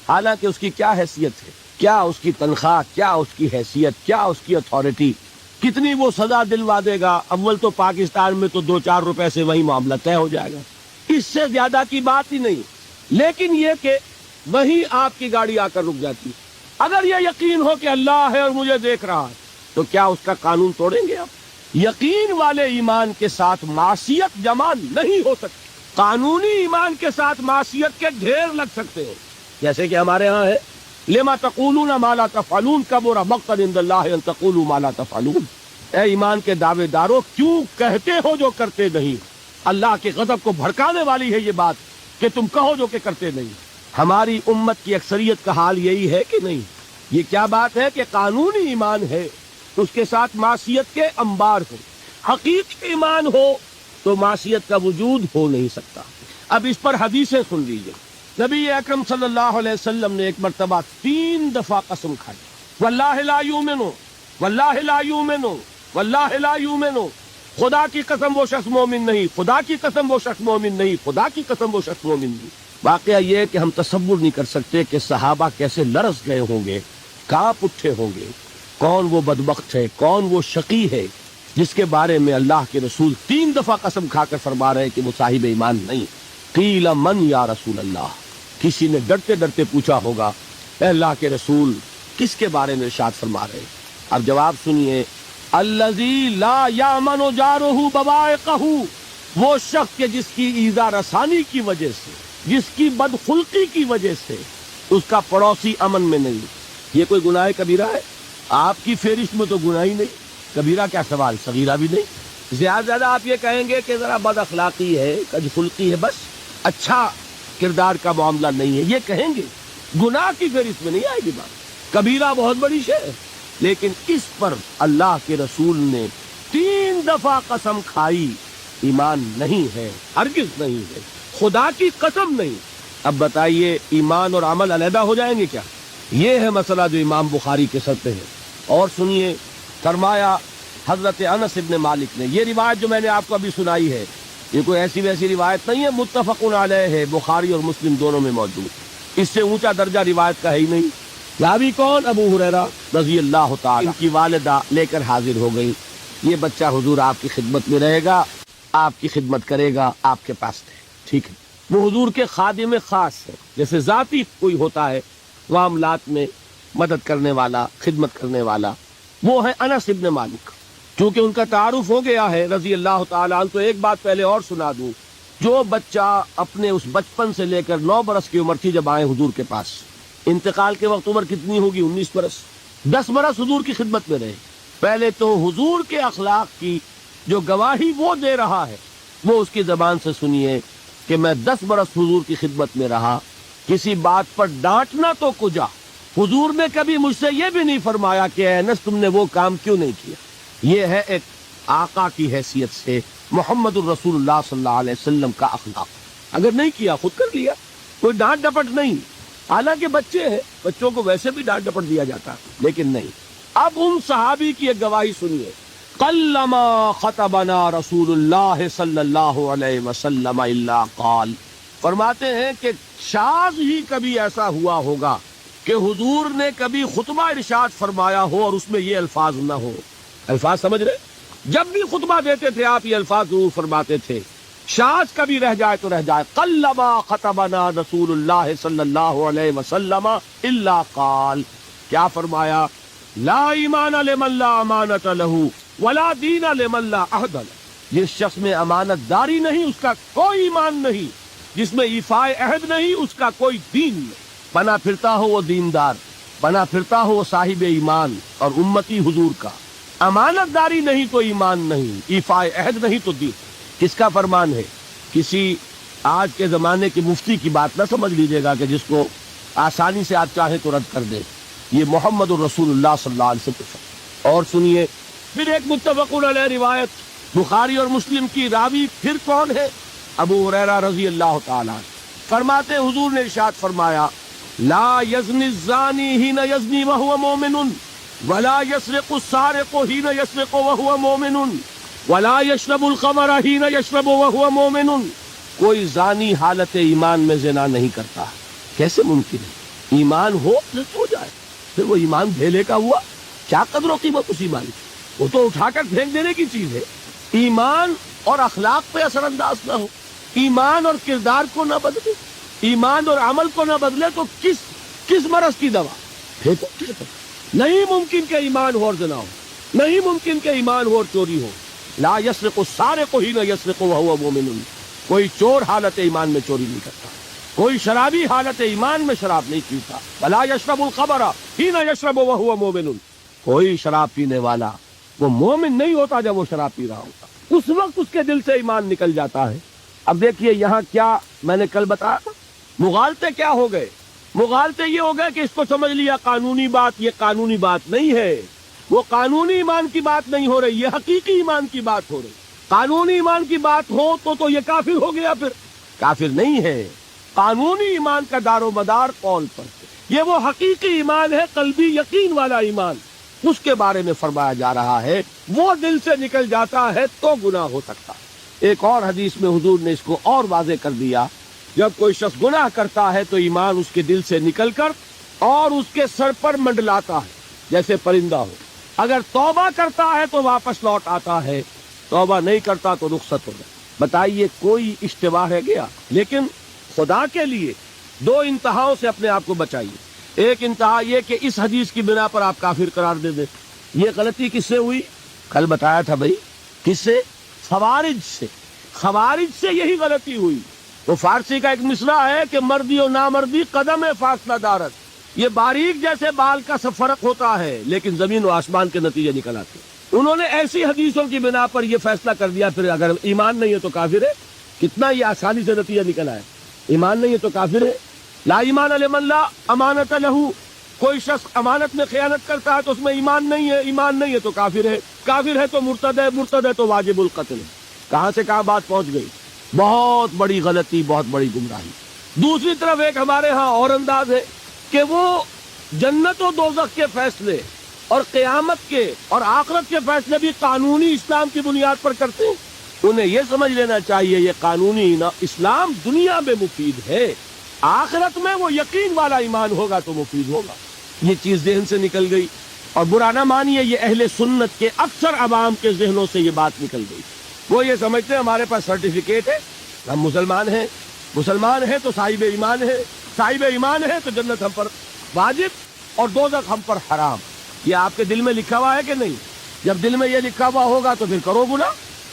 حالانکہ اس کی کیا حیثیت ہے، کیا اس کی تنخواہ، کیا اس کی حیثیت، کیا اس کی اتھارٹی، کتنی وہ سزا دلوا دے گا؟ اول تو پاکستان میں تو 2-4 روپے سے وہی معاملہ طے ہو جائے گا، اس سے زیادہ کی بات ہی نہیں۔ لیکن یہ کہ وہیں آپ کی گاڑی آ کر رک جاتی، اگر یہ یقین ہو کہ اللہ ہے اور مجھے دیکھ رہا ہے تو کیا اس کا قانون توڑیں گے آپ؟ یقین والے ایمان کے ساتھ معصیت جمع نہیں ہو سکتی۔ قانونی ایمان کے ساتھ معصیت کے ڈھیر لگ سکتے ہیں، جیسے کہ ہمارے ہاں ہے لما تقولون ما لا تفعلون کبر مقتا عند اللہ ان تقولوا ما لا تفعلون۔ اے ایمان کے دعوے دارو، کیوں کہتے ہو جو کرتے نہیں؟ اللہ کے غضب کو بھڑکانے والی ہے یہ بات کہ تم کہو جو کہ کرتے نہیں۔ ہماری امت کی اکثریت کا حال یہی ہے کہ نہیں؟ یہ کیا بات ہے کہ قانونی ایمان ہے تو اس کے ساتھ معصیت کے انبار ہو، حقیقی ایمان ہو تو معصیت کا وجود ہو نہیں سکتا۔ اب اس پر حدیثیں سن لیجئے۔ نبی اکرم صلی اللہ علیہ وسلم نے ایک مرتبہ 3 دفعہ قسم کھائی، واللہ لا یؤمنو واللہ لا یؤمنو واللہ لا یؤمن، خدا کی قسم وہ شخص مومن نہیں، خدا کی قسم وہ شخص مومن نہیں، خدا کی قسم وہ شخص مومن نہیں۔ واقعہ یہ ہے کہ ہم تصور نہیں کر سکتے کہ صحابہ کیسے لرز گئے ہوں گے، کانپ اٹھے ہوں گے۔ کون وہ بدبخت ہے، کون وہ شقی ہے جس کے بارے میں اللہ کے رسول 3 دفعہ قسم کھا کر فرما رہے ہیں کہ وہ صاحب ایمان نہیں۔ قیل من یا رسول اللہ، کسی نے ڈرتے ڈرتے پوچھا ہوگا اے اللہ کے رسول کس کے بارے میں ارشاد فرما رہے ہیں؟ اب جواب سنیے، الذی لا یامن جارہ بوائقہ، وہ شخص کہ جس کی ایذا رسانی کی وجہ سے، جس کی بدخلقی کی وجہ سے اس کا پڑوسی امن میں نہیں۔ یہ کوئی گناہ کبیرہ ہے؟ آپ کی فہرست میں تو گناہ ہی نہیں، کبیرہ کیا سوال، صغیرہ بھی نہیں۔ زیادہ زیادہ آپ یہ کہیں گے کہ ذرا بد اخلاقی ہے، کج خلقی ہے، بس اچھا کردار کا معاملہ نہیں ہے، یہ کہیں گے، گناہ کی فہرست میں نہیں آئے گی بات۔ کبیرہ بہت بڑی شے ہے، لیکن اس پر اللہ کے رسول نے 3 دفعہ قسم کھائی، ایمان نہیں ہے، ہرگز نہیں ہے، خدا کی قسم نہیں۔ اب بتائیے ایمان اور عمل علیحدہ ہو جائیں گے کیا؟ یہ ہے مسئلہ جو امام بخاری کے سر پہ ہے۔ اور سنیے، فرمایا حضرت انس ابن مالک نے، یہ روایت جو میں نے آپ کو ابھی سنائی ہے یہ کوئی ایسی ویسی روایت نہیں ہے، متفق علیہ ہے، بخاری اور مسلم دونوں میں موجود، اس سے اونچا درجہ روایت کا ہے ہی نہیں۔ راوی کون؟ ابو ہریرہ رضی اللہ تعالی، ان کی والدہ لے کر حاضر ہو گئی، یہ بچہ حضور آپ کی خدمت میں رہے گا، آپ کی خدمت کرے گا، آپ کے پاس ہے، ٹھیک ہے۔ وہ حضور کے خادم خاص ہے، جیسے ذاتی کوئی ہوتا ہے معاملات میں مدد کرنے والا، خدمت کرنے والا، وہ ہے انس ابن مالک۔ چونکہ ان کا تعارف ہو گیا ہے رضی اللہ تعالیٰ عنہ، تو ایک بات پہلے اور سنا دوں، جو بچہ اپنے اس بچپن سے لے کر 9 برس کی عمر تھی جب آئے حضور کے پاس، انتقال کے وقت عمر کتنی ہوگی؟ 19 برس، 10 برس حضور کی خدمت میں رہے۔ پہلے تو حضور کے اخلاق کی جو گواہی وہ دے رہا ہے وہ اس کی زبان سے سنیے کہ میں 10 برس حضور کی خدمت میں رہا، کسی بات پر ڈانٹنا تو کجا، حضور نے کبھی مجھ سے یہ بھی نہیں فرمایا کہ اے انس تم نے وہ کام کیوں نہیں کیا۔ یہ ہے ایک آقا کی حیثیت سے محمد الرسول اللہ صلی اللہ علیہ وسلم کا اخلاق۔ اگر نہیں کیا خود کر لیا، کوئی ڈانٹ ڈپٹ نہیں، حالانکہ بچے ہیں، بچوں کو ویسے بھی ڈانٹ ڈپٹ دیا جاتا ہے، لیکن نہیں۔ اب ان صحابی کی ایک گواہی سنیے، قلما خطبنا رسول اللہ صلی اللہ علیہ وسلم الا قال، فرماتے ہیں کہ شاذ ہی کبھی ایسا ہوا ہوگا کہ حضور نے کبھی خطبہ ارشاد فرمایا ہو اور اس میں یہ الفاظ نہ ہو۔ الفاظ سمجھ رہے؟ جب بھی خطبہ دیتے تھے آپ یہ الفاظ ضرور فرماتے تھے، شاذ کبھی رہ جائے تو رہ جائے، قلما خطبنا رسول اللہ صلی اللہ علیہ وسلم الا قال، کیا فرمایا؟ لا ایمان لمن لا امانت لہ ولا دین لمن لا عہد لہ، جس شخص میں امانت داری نہیں اس کا کوئی ایمان نہیں، جس میں ایفاء عہد نہیں اس کا کوئی دین نہیں۔ بنا پھرتا ہو وہ دیندار، بنا پھرتا ہو وہ صاحب ایمان اور امتی حضور کا، امانت داری نہیں تو ایمان نہیں، ایفاء عہد نہیں تو دین۔ کس کا فرمان ہے؟ کسی آج کے زمانے کے مفتی کی بات نہ سمجھ لیجیے گا کہ جس کو آسانی سے آپ چاہیں تو رد کر دیں، یہ محمد الرسول اللہ صلی اللہ علیہ وسلم۔ اور سنیے پھر ایک متفق علیہ روایت بخاری اور مسلم کی، راوی پھر کون ہے؟ ابو ہریرہ رضی اللہ تعالیٰ فرماتے حضور نے ارشاد فرمایا، لا یزنی الزانی حین یزنی وہو مومن ولا یسرق السارق حین یسرق وہو مومن ولا یشرب الخمر حین یشرب وہو مومن، کوئی زانی حالت ایمان میں زنا نہیں کرتا۔ کیسے ممکن ہے؟ ایمان ہو ہو جائے، پھر وہ ایمان دھیلے کا ہوا، کیا قدر و قیمت اس ایمان کی؟ وہ تو اٹھا کر پھینک دینے کی چیز ہے۔ ایمان اور اخلاق پہ اثر انداز نہ ہو، ایمان اور کردار کو نہ بدلے، ایمان اور عمل کو نہ بدلے تو کس مرض کی دوا؟ پھینکو۔ نہیں ممکن کہ ایمان ہو اور زنا ہو، نہیں ممکن کہ ایمان ہو اور چوری ہو۔ لا یسرق السارق حین یسرق وہو مومن، کوئی چور حالت ایمان میں چوری نہیں کرتا، کوئی شرابی حالت ایمان میں شراب نہیں پیتا۔ ولا یشرب الخمر حین یشرب وہو مومن، کوئی شراب پینے والا وہ مومن نہیں ہوتا جب وہ شراب پی رہا ہوتا، اس وقت اس کے دل سے ایمان نکل جاتا ہے۔ اب دیکھیے یہاں کیا میں نے کل بتایا تھا، مغالطے کیا ہو گئے؟ مغالطے یہ ہو گئے کہ اس کو سمجھ لیا قانونی بات، یہ قانونی بات نہیں ہے، وہ قانونی ایمان کی بات نہیں ہو رہی، یہ حقیقی ایمان کی بات ہو رہی۔ قانونی ایمان کی بات ہو تو یہ کافر ہو گیا، پھر کافر نہیں ہے۔ قانونی ایمان کا دار و مدار قول پر، یہ وہ حقیقی ایمان ہے، قلبی یقین والا ایمان، اس کے بارے میں فرمایا جا رہا ہے وہ دل سے نکل جاتا ہے تو گناہ ہو سکتا ہے۔ ایک اور حدیث میں حضور نے اس کو اور واضح کر دیا، جب کوئی شخص گناہ کرتا ہے تو ایمان اس کے دل سے نکل کر اور اس کے سر پر منڈلاتا ہے جیسے پرندہ ہو، اگر توبہ کرتا ہے تو واپس لوٹ آتا ہے، توبہ نہیں کرتا تو رخصت ہو جائے۔ بتائیے کوئی اشتباہ ہے گیا؟ لیکن خدا کے لیے دو انتہاؤں سے اپنے آپ کو بچائیے۔ ایک انتہا یہ کہ اس حدیث کی بنا پر آپ کافر قرار دے دیں۔ یہ غلطی کس سے ہوئی؟ کل بتایا تھا بھائی، کس سے؟ خوارج سے۔ خوارج سے یہی غلطی ہوئی۔ وہ فارسی کا ایک مصرع ہے کہ مردی و نامردی قدم فاصلہ دارت، یہ باریک جیسے بال کا سا فرق ہوتا ہے لیکن زمین و آسمان کے نتیجے نکل آتے ہیں۔ انہوں نے ایسی حدیثوں کی بنا پر یہ فیصلہ کر دیا، پھر اگر ایمان نہیں ہے تو کافر ہے۔ کتنا یہ آسانی سے نتیجہ نکل آئے، ایمان نہیں ہے تو کافر ہے۔ لا ایمان لمن لا امانت لہو، کوئی شخص امانت میں خیانت کرتا ہے تو اس میں ایمان نہیں ہے، ایمان نہیں ہے تو کافر ہے، کافر ہے تو مرتد ہے، مرتد ہے تو واجب القتل ہے۔ کہاں سے کہاں بات پہنچ گئی؟ بہت بڑی غلطی، بہت بڑی گمراہی۔ دوسری طرف ایک ہمارے ہاں اور انداز ہے کہ وہ جنت و دوزخ کے فیصلے اور قیامت کے اور آخرت کے فیصلے بھی قانونی اسلام کی بنیاد پر کرتے ہیں۔ انہیں یہ سمجھ لینا چاہیے یہ قانونی اسلام دنیا میں مفید ہے، آخرت میں وہ یقین والا ایمان ہوگا تو مفید ہوگا۔ یہ چیز ذہن سے نکل گئی، اور برا نہ مانیے یہ اہل سنت کے اکثر عوام کے ذہنوں سے یہ بات نکل گئی۔ وہ یہ سمجھتے ہیں ہمارے پاس سرٹیفکیٹ ہے، ہم مسلمان ہیں، مسلمان ہیں تو صاحب ایمان ہے، صاحب ایمان ہے تو جنت ہم پر واجب اور دوزخ ہم پر حرام۔ یہ آپ کے دل میں لکھا ہوا ہے کہ نہیں؟ جب دل میں یہ لکھا ہوا ہوگا تو پھر کرو گناہ،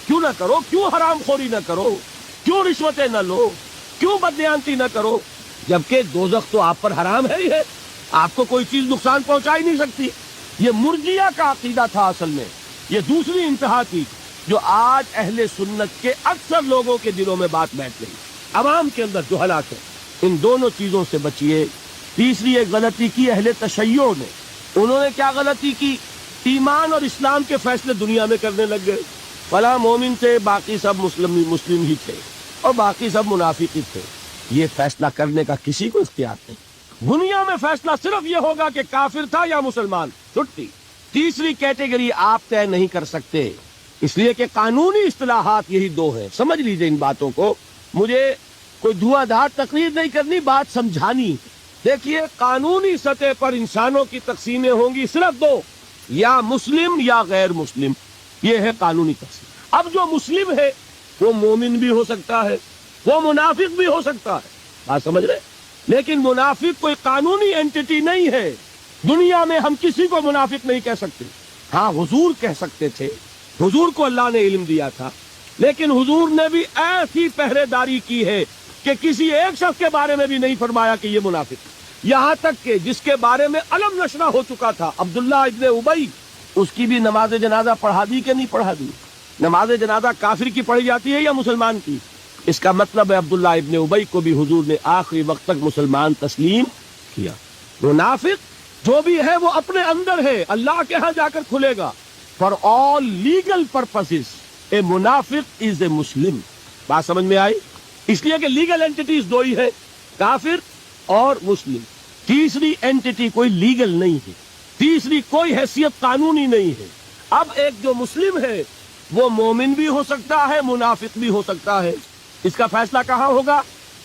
کیوں نہ کرو؟ کیوں حرام خوری نہ کرو؟ کیوں رشوتیں نہ لو؟ کیوں بددیانتی نہ کرو؟ جبکہ دوزخ تو آپ پر حرام ہے ہی ہے، آپ کو کوئی چیز نقصان پہنچا ہی نہیں سکتی۔ یہ مرجیہ کا عقیدہ تھا اصل میں، یہ دوسری انتہا تھی جو آج اہل سنت کے اکثر لوگوں کے دلوں میں بات بیٹھ گئی، عوام کے اندر جو ہلاک ہے۔ ان دونوں چیزوں سے بچیے۔ تیسری ایک غلطی کی اہل تشیع نے، انہوں نے کیا غلطی کی؟ ایمان اور اسلام کے فیصلے دنیا میں کرنے لگ گئے۔ فلاں مومن تھے، باقی سب مسلم ہی تھے، اور باقی سب منافق ہی تھے۔ یہ فیصلہ کرنے کا کسی کو اختیار نہیں۔ دنیا میں فیصلہ صرف یہ ہوگا کہ کافر تھا یا مسلمان، چھٹی۔ تیسری کیٹیگری آپ طے نہیں کر سکتے، اس لیے کہ قانونی اصطلاحات یہی دو ہیں۔ سمجھ لیجئے ان باتوں کو، مجھے کوئی دھواں دھار تقریر نہیں کرنی، بات سمجھانی۔ دیکھیے قانونی سطح پر انسانوں کی تقسیمیں ہوں گی صرف دو، یا مسلم یا غیر مسلم، یہ ہے قانونی تقسیم۔ اب جو مسلم ہے وہ مومن بھی ہو سکتا ہے، وہ منافق بھی ہو سکتا ہے، بات سمجھ رہے؟ لیکن منافق کوئی قانونی اینٹی نہیں ہے۔ دنیا میں ہم کسی کو منافق نہیں کہہ سکتے۔ ہاں حضور کہہ سکتے تھے، حضور کو اللہ نے علم دیا تھا، لیکن حضور نے بھی ایسی پہرے داری کی ہے کہ کسی ایک شخص کے بارے میں بھی نہیں فرمایا کہ یہ منافق۔ یہاں تک کہ جس کے بارے میں علم نشرہ ہو چکا تھا، عبداللہ ابن ابی، اس کی بھی نماز جنازہ پڑھا دی کہ نہیں پڑھا دی؟ نماز جنازہ کافر کی پڑھی جاتی ہے یا مسلمان کی؟ اس کا مطلب ہے عبداللہ ابن ابی کو بھی حضور نے آخری وقت تک مسلمان تسلیم کیا۔ منافق جو بھی ہے وہ اپنے اندر ہے، اللہ کے ہاں جا کر کھلے گا۔ فار آل لیگل پرپسز اے منافق از اے مسلم۔ بات سمجھ میں آئی؟ اس لیے کہ لیگل اینٹیز دو ہی ہے، کافر اور مسلم۔ تیسری اینٹی کوئی لیگل نہیں ہے، تیسری کوئی حیثیت قانونی نہیں ہے۔ اب ایک جو مسلم ہے وہ مومن بھی ہو سکتا ہے، منافق بھی ہو سکتا ہے۔ اس کا فیصلہ کہاں ہوگا؟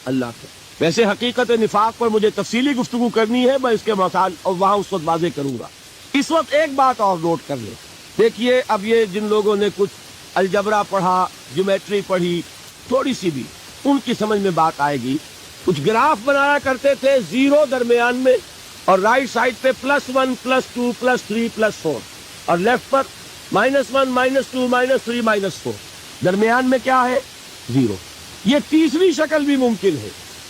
اللہ کا۔ ویسے حقیقت نفاق پر مجھے تفصیلی گفتگو کرنی ہے، میں اس کے مسائل اور وہاں اس وقت واضح کروں گا۔ اس وقت ایک بات اور نوٹ کر لیں، دیکھیے اب یہ جن لوگوں نے کچھ الجبرا پڑھا، جیومیٹری پڑھی، تھوڑی سی بھی ان کی سمجھ میں بات آئے گی۔ کچھ گراف بنایا کرتے تھے، زیرو درمیان میں، اور رائٹ سائڈ پہ +1 +2 +3 +4، اور لیفٹ پر -1 -2 -3 -4، درمیان میں کیا ہے؟ زیرو۔ یہ تیسری شکل بھی ممکن ہے۔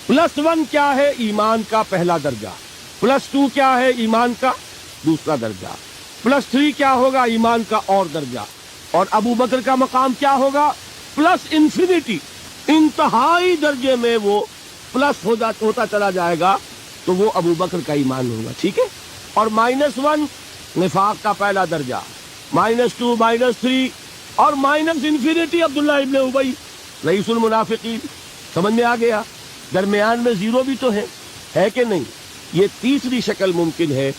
+1 کیا ہے؟ ایمان کا پہلا درجہ۔ +2 کیا ہے؟ ایمان کا دوسرا درجہ۔ +3 کیا ہوگا؟ ایمان کا اور درجہ۔ اور ابو بکر کا مقام کیا ہوگا؟ +انفینٹی، انتہائی درجے میں وہ پلس ہوتا چلا جائے گا تو وہ ابو بکر کا ایمان ہوگا، ٹھیک ہے۔ اور -1 نفاق کا پہلا درجہ، -2 -3 اور انفینٹی عبداللہ ابن ابی رئیس المنافقین۔ سمجھ میں آ گیا؟ درمیان میں زیرو بھی تو ہے کہ نہیں؟ یہ تیسری شکل ممکن ہے۔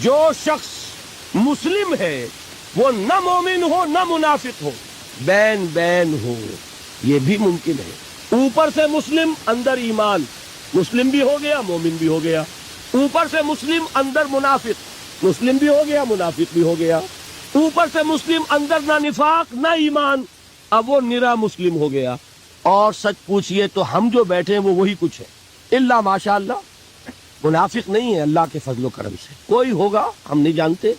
جو شخص مسلم ہے وہ نہ مومن ہو نہ منافق ہو، بین بین ہو، یہ بھی ممکن ہے۔ اوپر سے مسلم اندر ایمان، مسلم بھی ہو گیا مومن بھی ہو گیا، اوپر سے مسلم اندر منافق، مسلم بھی ہو گیا منافق بھی ہو گیا، اوپر سے مسلم اندر نہ نفاق نہ ایمان، اب وہ نرا مسلم ہو گیا۔ اور سچ پوچھئے تو ہم جو بیٹھے ہیں وہ وہی کچھ ہے، الا ماشاء اللہ منافق نہیں ہے، اللہ کے فضل و کرم سے کوئی ہوگا ہم نہیں جانتے،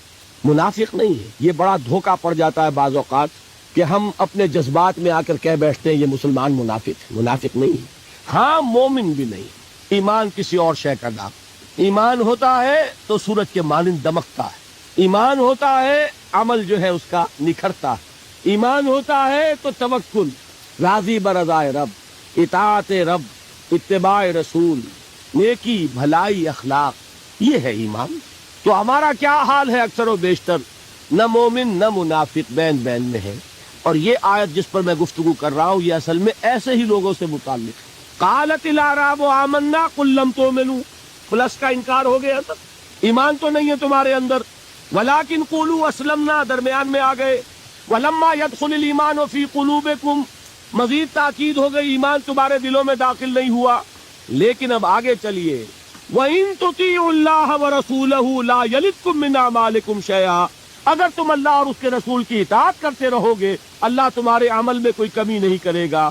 منافق نہیں ہے۔ یہ بڑا دھوکہ پڑ جاتا ہے بعض اوقات کہ ہم اپنے جذبات میں آ کر کہہ بیٹھتے ہیں یہ مسلمان منافق ہے، منافق نہیں ہے۔ ہاں مومن بھی نہیں، ایمان کسی اور شے کا نام، ایمان ہوتا ہے تو سورج کے مانند دمکتا ہے، ایمان ہوتا ہے عمل جو ہے اس کا نکھرتا ہے، ایمان ہوتا ہے تو توکل، راضی برضائے رب، اطاعت رب، اتباع رسول، نیکی بھلائی اخلاق، یہ ہے ایمان۔ تو ہمارا کیا حال ہے اکثر و بیشتر، نہ مومن نہ منافق، بین بین میں ہے۔ اور یہ آیت جس پر میں گفتگو کر رہا ہوں یہ اصل میں ایسے ہی لوگوں سے متعلق ہے۔ قالت الاعراب آمنا قل لم تؤمنوا، پلس کا انکار ہو گیا تھا، ایمان تو نہیں ہے تمہارے اندر، ولکن قولوا اسلمنا درمیان میں آ گئے، ولما يدخل الايمان في قلوبكم، مزید تاکید ہو گئی ایمان تمہارے دلوں میں داخل نہیں ہوا۔ لیکن اب آگے چلیے، وَإِن تُطِيعُوا اللَّهَ وَرَسُولَهُ لَا يَلِدْكُم مِّنْ أَعْمَالِكُم شَيْئًا، اگر تم اللہ اور اس کے رسول کی اطاعت کرتے رہو گے اللہ تمہارے عمل میں کوئی کمی نہیں کرے گا۔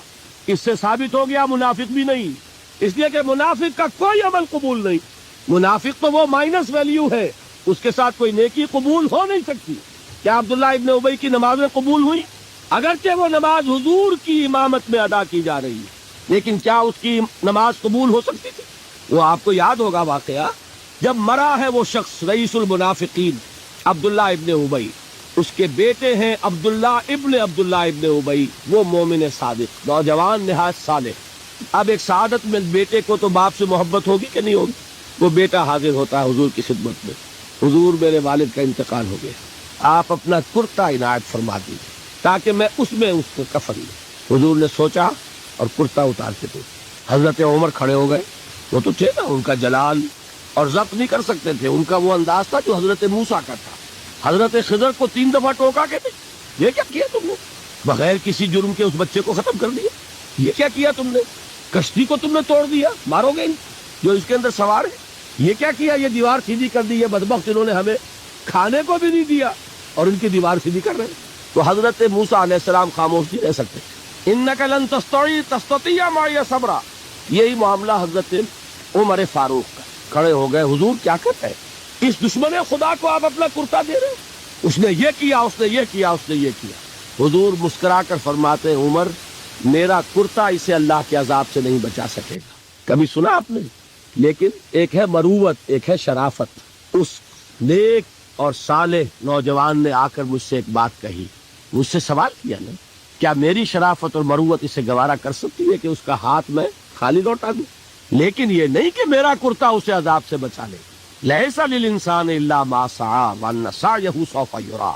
اس سے ثابت ہو گیا منافق بھی نہیں، اس لیے کہ منافق کا کوئی عمل قبول نہیں، منافق تو وہ مائنس ویلیو ہے، اس کے ساتھ کوئی نیکی قبول ہو نہیں سکتی۔ کیا عبداللہ ابن ابی کی نمازیں قبول ہوئی؟ اگرچہ وہ نماز حضور کی امامت میں ادا کی جا رہی ہے، لیکن کیا اس کی نماز قبول ہو سکتی تھی؟ وہ آپ کو یاد ہوگا واقعہ، جب مرا ہے وہ شخص رئیس المنافقین عبداللہ ابن ابی، اس کے بیٹے ہیں عبداللہ ابن ابی، وہ مومن صادق، نوجوان نہایت صالح۔ اب ایک سعادت میں بیٹے کو تو باپ سے محبت ہوگی کہ نہیں ہوگی؟ وہ بیٹا حاضر ہوتا ہے حضور کی خدمت میں، حضور میرے والد کا انتقال ہو گیا، آپ اپنا کرتا عنایت فرما دیجیے تاکہ میں اس کو کفن لوں۔ حضور نے سوچا اور کرتا اتار کے دو۔ حضرت عمر کھڑے ہو گئے، وہ تو تھے نا، ان کا جلال اور ضبط نہیں کر سکتے تھے، ان کا وہ انداز تھا جو حضرت موسیٰ کا تھا۔ حضرت خضر کو 3 دفعہ ٹوکا کہ یہ کیا کیا تم نے، بغیر کسی جرم کے اس بچے کو ختم کر دیا، یہ کیا کیا تم نے، کشتی کو تم نے توڑ دیا، مارو گے جو اس کے اندر سوار ہے، یہ کیا کیا، یہ دیوار سیدھی کر دی، یہ بدبخت انہوں نے ہمیں کھانے کو بھی نہیں دیا اور ان کی دیوار سیدھی کر رہے ہیں۔ تو حضرت موسیٰ علیہ السلام خاموش نہیں رہ سکتے، انک لن تستطیع معی صبرا، یہی معاملہ حضرت عمر فاروق کا۔ کھڑے ہو گئے، حضور کیا کرتے ہیں، اس دشمن خدا کو آپ اپنا کرتا دے رہے ہیں، اس نے یہ کیا، اس نے یہ کیا، اس نے یہ کیا۔ حضور مسکرا کر فرماتے ہیں، عمر میرا کرتا اسے اللہ کے عذاب سے نہیں بچا سکے گا۔ کبھی سنا آپ نے؟ لیکن ایک ہے مروت، ایک ہے شرافت۔ اس نیک اور صالح نوجوان نے آ کر مجھ سے ایک بات کہی، مجھ سے سوال کیا نا، کیا میری شرافت اور مروت اسے گوارا کر سکتی ہے کہ اس کا ہاتھ میں خالی لوٹا دوں؟ لیکن یہ نہیں کہ میرا کرتا اسے عذاب سے بچا لے۔ لیس للانسان الا ما سعى وان سعيه سوف يرى،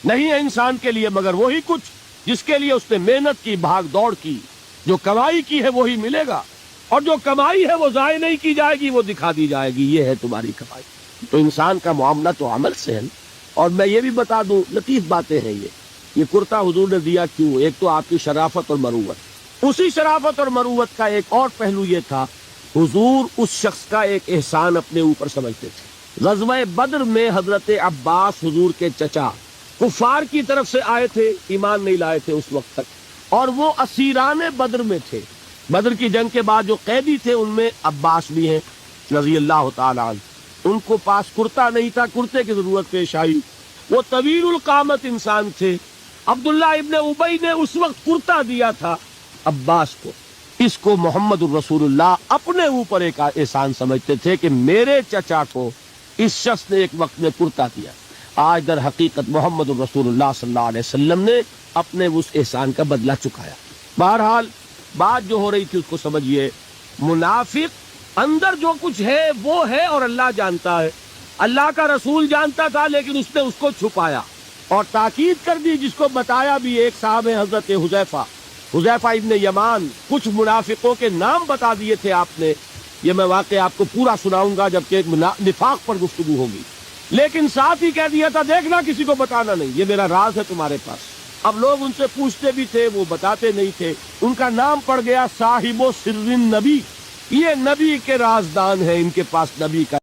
نہیں ہے انسان کے لیے مگر وہی کچھ جس کے لیے اس نے محنت کی، بھاگ دوڑ کی، جو کمائی کی ہے وہی ملے گا، اور جو کمائی ہے وہ ضائع نہیں کی جائے گی، وہ دکھا دی جائے گی، یہ ہے تمہاری کمائی۔ تو انسان کا معاملہ تو عمل سے ہے۔ اور میں یہ بھی بتا دوں، لطیف باتیں ہیں یہ کرتا حضور نے دیا کیوں؟ ایک تو آپ کی شرافت اور مروت، اسی شرافت اور مروت کا ایک اور پہلو یہ تھا، حضور اس شخص کا ایک احسان اپنے اوپر سمجھتے تھے۔ غزوہ بدر میں حضرت عباس حضور کے چچا کفار کی طرف سے آئے تھے، ایمان نہیں لائے تھے اس وقت تک، اور وہ اسیران بدر میں تھے۔ بدر کی جنگ کے بعد جو قیدی تھے ان میں عباس بھی ہیں رضی اللہ تعالی عنہ۔ ان کو پاس کرتا نہیں تھا، کرتے کی ضرورت پیش آئی، وہ طویل القامت انسان تھے۔ عبداللہ ابن ابی نے اس وقت کرتا دیا تھا عباس کو۔ اس کو محمد الرسول اللہ اپنے اوپر ایک احسان سمجھتے تھے کہ میرے چچا کو اس شخص نے ایک وقت میں کرتا دیا۔ آج در حقیقت محمد الرسول اللہ صلی اللہ علیہ وسلم نے اپنے اس احسان کا بدلہ چکایا۔ بہرحال بات جو ہو رہی تھی اس کو سمجھیے، منافق اندر جو کچھ ہے وہ ہے اور اللہ جانتا ہے، اللہ کا رسول جانتا تھا لیکن اس نے اس کو چھپایا اور تاکید کر دی، جس کو بتایا بھی ایک صاحب حضرت حذیفہ ابن یمان۔ کچھ منافقوں کے نام بتا دیے تھے آپ نے، یہ میں واقعہ آپ کو پورا سناؤں گا جبکہ نفاق پر گفتگو ہوگی۔ لیکن ساتھ ہی کہہ دیا تھا دیکھنا کسی کو بتانا نہیں، یہ میرا راز ہے تمہارے پاس۔ اب لوگ ان سے پوچھتے بھی تھے، وہ بتاتے نہیں تھے، ان کا نام پڑ گیا صاحب و سر نبی، یہ نبی کے رازدان ہیں، ان کے پاس نبی کا